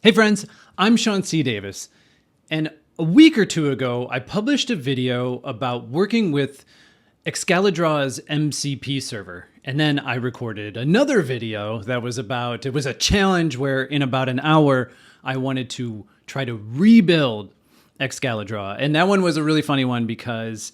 Hey friends, I'm Sean C. Davis, and a week or two ago, I published a video about working with Excalidraw's MCP server. And then I recorded another video that was it was a challenge where in about an hour, I wanted to try to rebuild Excalidraw. And that one was a really funny one because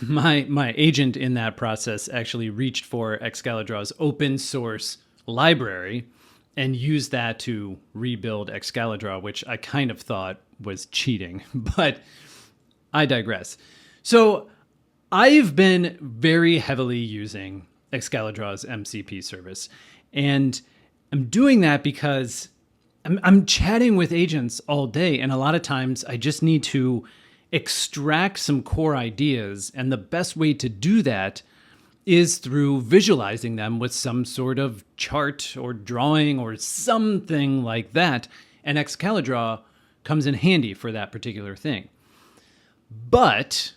my agent in that process actually reached for Excalidraw's open source library and used that to rebuild Excalidraw, which I kind of thought was cheating, but I digress. So I've been very heavily using Excalidraw's MCP service, and I'm doing that because I'm chatting with agents all day, and a lot of times I just need to extract some core ideas, and the best way to do that is through visualizing them with some sort of chart or drawing or something like that. And Excalidraw comes in handy for that particular thing. But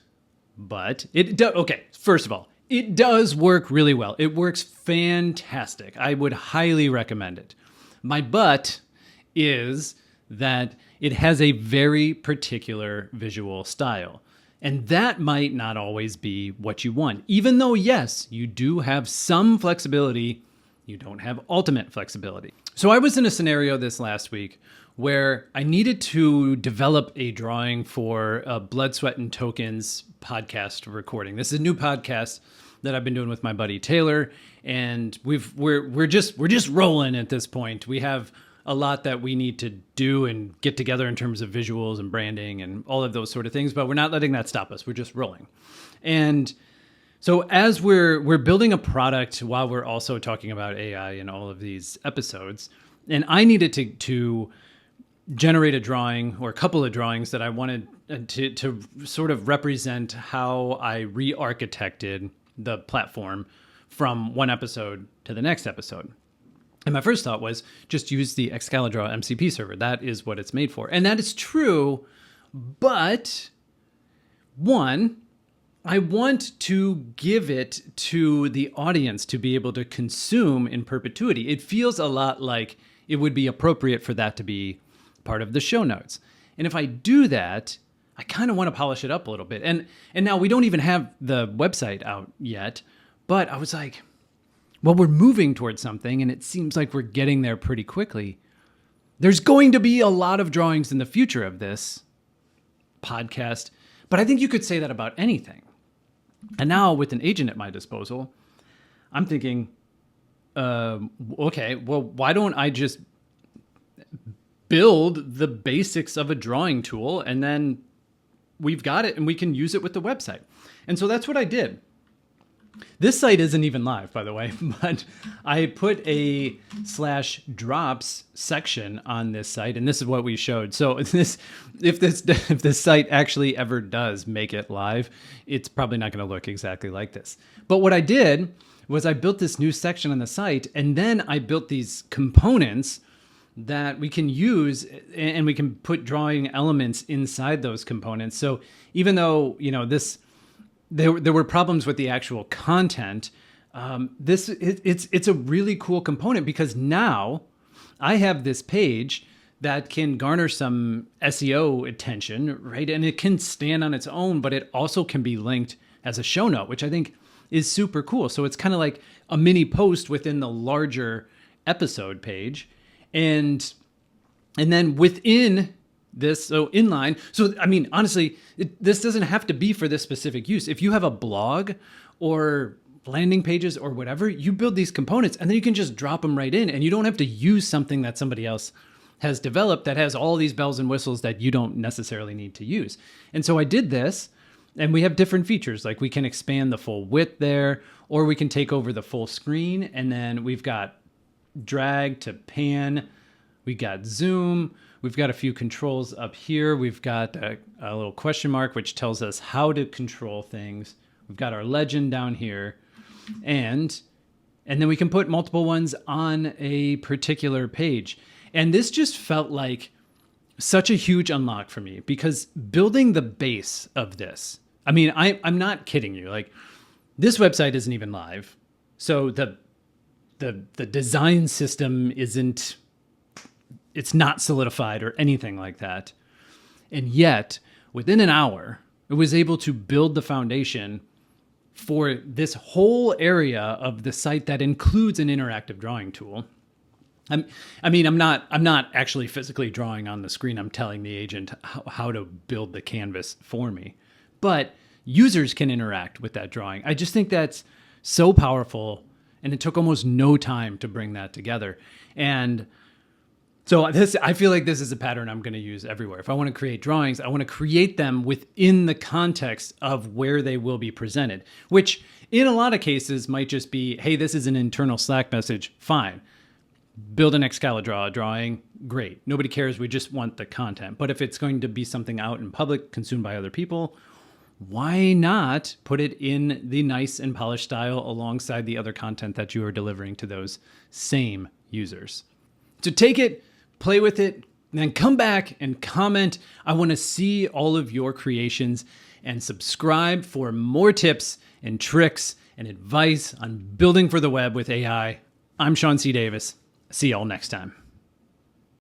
okay, first of all, it does work really well. It works fantastic. I would highly recommend it. My but is that it has a very particular visual style. And that might not always be what you want. Even though, yes, you do have some flexibility, you don't have ultimate flexibility. So I was in a scenario this last week where I needed to develop a drawing for a Blood, Sweat, and Tokens podcast recording. This is a new podcast that I've been doing with my buddy Taylor, and we're just rolling at this point. We have a lot that we need to do and get together in terms of visuals and branding and all of those sort of things, but we're not letting that stop us. We're just rolling. And so as we're building a product while we're also talking about AI in all of these episodes, and I needed to generate a drawing or a couple of drawings that I wanted to sort of represent how I re-architected the platform from one episode to the next episode. And my first thought was just use the Excalidraw MCP server. That is what it's made for. And that is true, but one, I want to give it to the audience to be able to consume in perpetuity. It feels a lot like it would be appropriate for that to be part of the show notes. And if I do that, I kind of want to polish it up a little bit. And now we don't even have the website out yet, but I was like, well, we're moving towards something, and it seems like we're getting there pretty quickly. There's going to be a lot of drawings in the future of this podcast, but I think you could say that about anything. And now with an agent at my disposal, I'm thinking, okay, well, why don't I just build the basics of a drawing tool, and then we've got it, and we can use it with the website. And so that's what I did. This site isn't even live, by the way, but I put a /drops section on this site, and this is what we showed. So if this site actually ever does make it live, it's probably not going to look exactly like this. But what I did was I built this new section on the site, and then I built these components that we can use, and we can put drawing elements inside those components. So even though, there were problems with the actual content, it's a really cool component because now I have this page that can garner some SEO attention, right? And it can stand on its own, but it also can be linked as a show note, which I think is super cool. So it's kind of like a mini post within the larger episode page. And then within this, so inline. So, I mean, honestly, this doesn't have to be for this specific use. If you have a blog or landing pages or whatever, you build these components and then you can just drop them right in, and you don't have to use something that somebody else has developed that has all these bells and whistles that you don't necessarily need to use. And so I did this, and we have different features. Like we can expand the full width there, or we can take over the full screen, and then we've got drag to pan, we got zoom. We've got a few controls up here. We've got a little question mark, which tells us how to control things. We've got our legend down here. And then we can put multiple ones on a particular page. And this just felt like such a huge unlock for me because building the base of this, I mean, I'm not kidding you. Like, this website isn't even live. So the design system isn't it's not solidified or anything like that. And yet, within an hour, it was able to build the foundation for this whole area of the site that includes an interactive drawing tool. I'm not actually physically drawing on the screen. I'm telling the agent how to build the canvas for me. But users can interact with that drawing. I just think that's so powerful, and it took almost no time to bring that together. And so I feel like this is a pattern I'm going to use everywhere. If I want to create drawings, I want to create them within the context of where they will be presented, which in a lot of cases might just be, hey, this is an internal Slack message, fine. Build an Excalidraw drawing, great. Nobody cares, we just want the content. But if it's going to be something out in public, consumed by other people, why not put it in the nice and polished style alongside the other content that you are delivering to those same users? So take it, play with it, and then come back and comment. I want to see all of your creations, and subscribe for more tips and tricks and advice on building for the web with AI. I'm Sean C. Davis. See y'all next time.